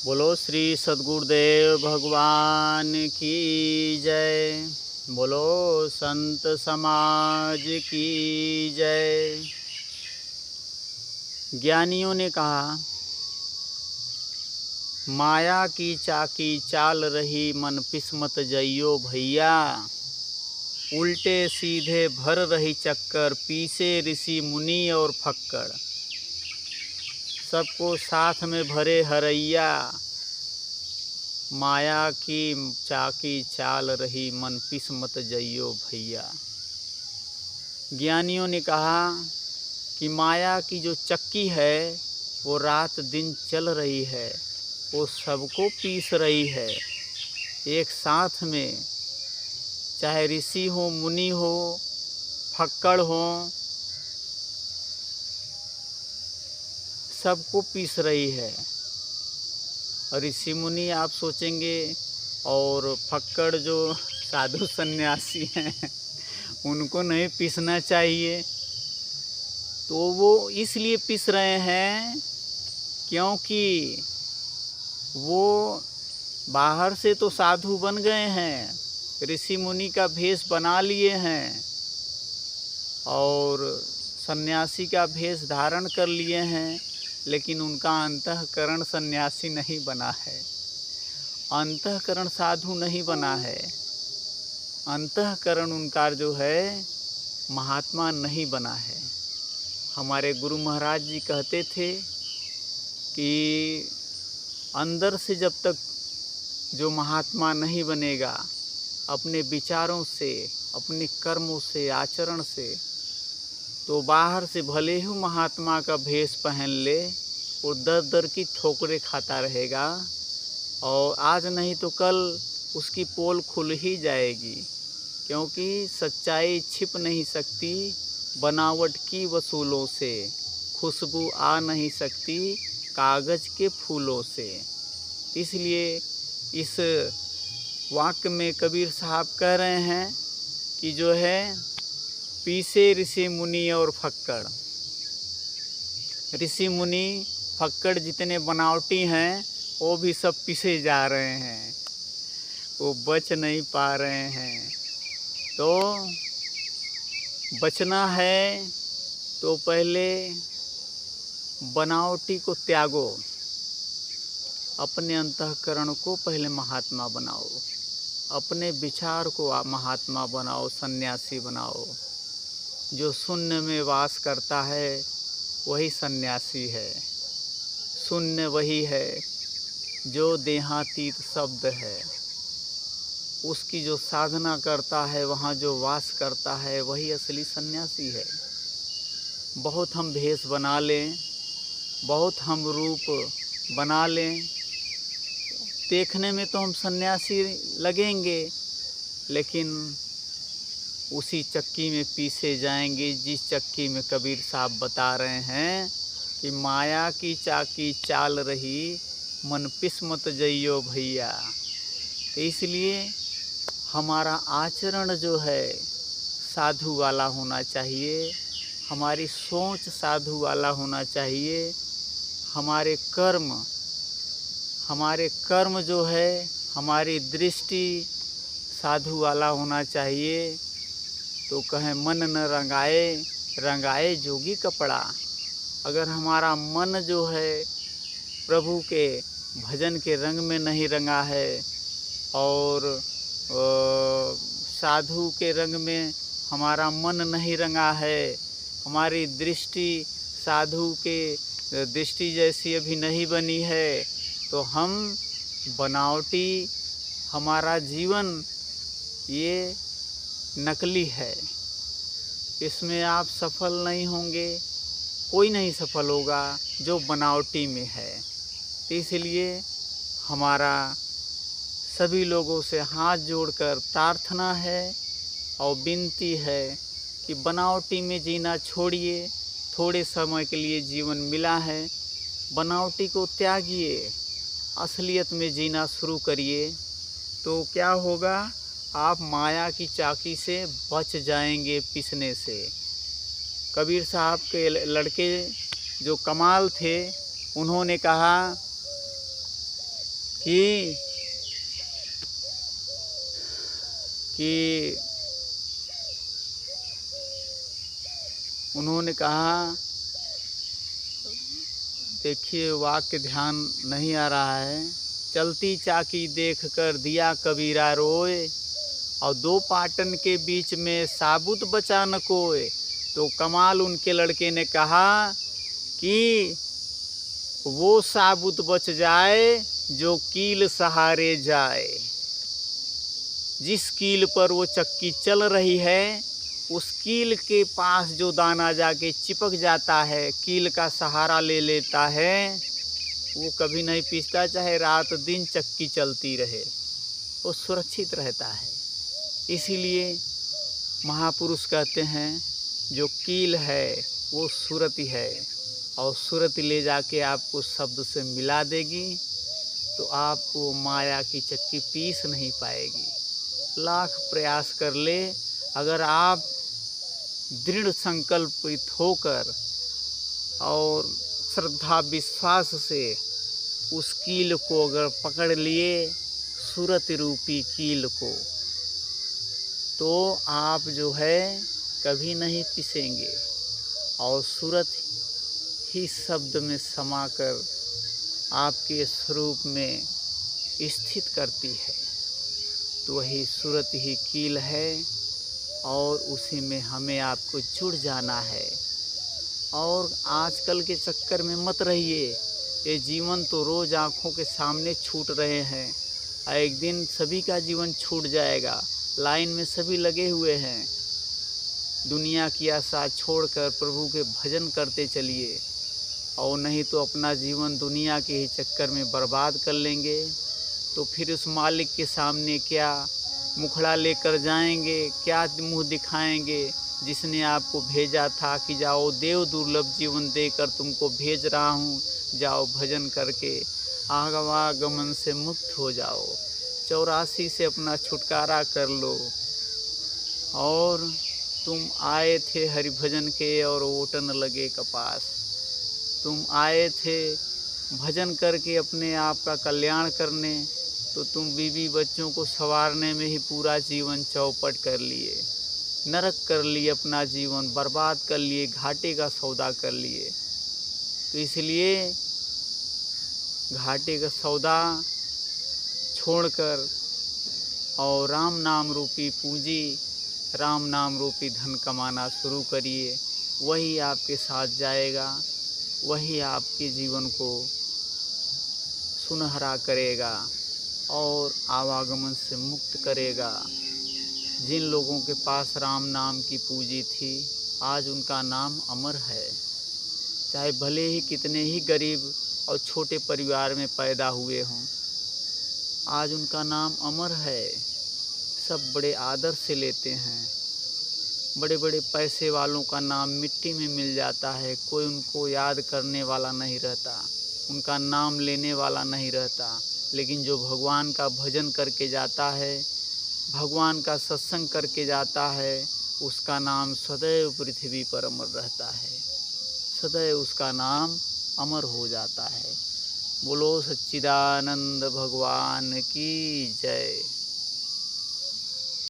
बोलो श्री सद्गुरुदेव भगवान की जय। बोलो संत समाज की जय। ज्ञानियों ने कहा, माया की चाकी चाल रही मन किस्मत जइयो भैया। उल्टे सीधे भर रही चक्कर, पीछे ऋषि मुनि और फक्कड़। सबको साथ में भरे हरैया, माया की चाकी चाल रही मन किस्मत जइयो भैया। ज्ञानियों ने कहा कि माया की जो चक्की है वो रात दिन चल रही है, वो सबको पीस रही है एक साथ में। चाहे ऋषि हो, मुनि हो, फक्कड़ हो, सबको पीस रही है। और ऋषि मुनि आप सोचेंगे, और फक्कड़ जो साधु सन्यासी हैं उनको नहीं पीसना चाहिए। तो वो इसलिए पीस रहे हैं क्योंकि वो बाहर से तो साधु बन गए हैं, ऋषि मुनि का भेष बना लिए हैं और सन्यासी का भेष धारण कर लिए हैं, लेकिन उनका अंतःकरण सन्यासी नहीं बना है, अंतःकरण साधु नहीं बना है, अंतःकरण उनका जो है महात्मा नहीं बना है। हमारे गुरु महाराज जी कहते थे कि अंदर से जब तक जो महात्मा नहीं बनेगा, अपने विचारों से, अपने कर्मों से, आचरण से, तो बाहर से भले ही महात्मा का भेष पहन ले, वो दर दर की ठोकरें खाता रहेगा और आज नहीं तो कल उसकी पोल खुल ही जाएगी। क्योंकि सच्चाई छिप नहीं सकती बनावट की वसूलों से, खुशबू आ नहीं सकती कागज़ के फूलों से। इसलिए इस वाक्य में कबीर साहब कह रहे हैं कि जो है पीछे ऋषि मुनि और फक्कड़। ऋषि मुनि फक्कड़ जितने बनावटी हैं वो भी सब पीछे जा रहे हैं, वो बच नहीं पा रहे हैं। तो बचना है तो पहले बनावटी को त्यागो, अपने अंतःकरण को पहले महात्मा बनाओ, अपने विचार को महात्मा बनाओ, सन्यासी बनाओ। जो शून्य में वास करता है वही सन्यासी है। शून्य वही है जो देहातीत शब्द है, उसकी जो साधना करता है, वहाँ जो वास करता है, वही असली सन्यासी है। बहुत हम भेष बना लें, बहुत हम रूप बना लें, देखने में तो हम सन्यासी लगेंगे, लेकिन उसी चक्की में पीसे जाएंगे जिस चक्की में कबीर साहब बता रहे हैं कि माया की चाकी चाल रही मन किस्मत जइयो भैया। इसलिए हमारा आचरण जो है साधु वाला होना चाहिए, हमारी सोच साधु वाला होना चाहिए, हमारे कर्म जो है, हमारी दृष्टि साधु वाला होना चाहिए। तो कहें मन न रंगाए, रंगाए जोगी कपड़ा। अगर हमारा मन जो है प्रभु के भजन के रंग में नहीं रंगा है और साधु के रंग में हमारा मन नहीं रंगा है, हमारी दृष्टि साधु के दृष्टि जैसी अभी नहीं बनी है, तो हम बनावटी, हमारा जीवन ये नकली है, इसमें आप सफल नहीं होंगे, कोई नहीं सफल होगा जो बनावटी में है। तो इसलिए हमारा सभी लोगों से हाथ जोड़कर प्रार्थना है और विनती है कि बनावटी में जीना छोड़िए। थोड़े समय के लिए जीवन मिला है, बनावटी को त्यागिए, असलियत में जीना शुरू करिए। तो क्या होगा, आप माया की चाकी से बच जाएंगे पिसने से। कबीर साहब के लड़के जो कमाल थे, उन्होंने कहा कि उन्होंने कहा, देखिए वाक्य ध्यान नहीं आ रहा है। चलती चाकी देखकर दिया कबीरा रोए, और दो पाटन के बीच में साबुत बचा न कोय। तो कमाल उनके लड़के ने कहा कि वो साबुत बच जाए जो कील सहारे जाए। जिस कील पर वो चक्की चल रही है, उस कील के पास जो दाना जाके चिपक जाता है, कील का सहारा ले लेता है, वो कभी नहीं पिसता, चाहे रात दिन चक्की चलती रहे, वो सुरक्षित रहता है। इसीलिए महापुरुष कहते हैं जो कील है वो सुरति है, और सुरति ले जाके आपको शब्द से मिला देगी, तो आपको माया की चक्की पीस नहीं पाएगी। लाख प्रयास कर ले, अगर आप दृढ़ संकल्पित होकर और श्रद्धा विश्वास से उस कील को अगर पकड़ लिए, सुरति रूपी कील को, तो आप जो है कभी नहीं पिसेंगे, और सुरत ही शब्द में समाकर आपके स्वरूप में स्थित करती है। तो वही सुरत ही कील है, और उसी में हमें आपको जुड़ जाना है। और आजकल के चक्कर में मत रहिए। ये जीवन तो रोज़ आँखों के सामने छूट रहे हैं, एक दिन सभी का जीवन छूट जाएगा। लाइन में सभी लगे हुए हैं। दुनिया की आशा छोड़कर प्रभु के भजन करते चलिए, और नहीं तो अपना जीवन दुनिया के ही चक्कर में बर्बाद कर लेंगे। तो फिर उस मालिक के सामने क्या मुखड़ा लेकर जाएंगे, क्या मुंह दिखाएंगे, जिसने आपको भेजा था कि जाओ देव दुर्लभ जीवन देकर तुमको भेज रहा हूँ, जाओ भजन करके आवागमन से मुक्त हो जाओ, 84 से अपना छुटकारा कर लो। और तुम आए थे हरिभजन के और ओटन लगे कपास। तुम आए थे भजन करके अपने आप का कल्याण करने, तो तुम बीवी बच्चों को संवारने में ही पूरा जीवन चौपट कर लिए, नरक कर लिए, अपना जीवन बर्बाद कर लिए, घाटे का सौदा कर लिए। तो इसलिए घाटे का सौदा छोड़कर और राम नाम रूपी पूंजी, राम नाम रूपी धन कमाना शुरू करिए। वही आपके साथ जाएगा, वही आपके जीवन को सुनहरा करेगा और आवागमन से मुक्त करेगा। जिन लोगों के पास राम नाम की पूंजी थी, आज उनका नाम अमर है। चाहे भले ही कितने ही गरीब और छोटे परिवार में पैदा हुए हों, आज उनका नाम अमर है। सब बड़े आदर से लेते हैं। बड़े बड़े पैसे वालों का नाम मिट्टी में मिल जाता है, कोई उनको याद करने वाला नहीं रहता, उनका नाम लेने वाला नहीं रहता। लेकिन जो भगवान का भजन करके जाता है, भगवान का सत्संग करके जाता है, उसका नाम सदैव पृथ्वी पर अमर रहता है, सदैव उसका नाम अमर हो जाता है। बोलो सच्चिदानंद भगवान की जय।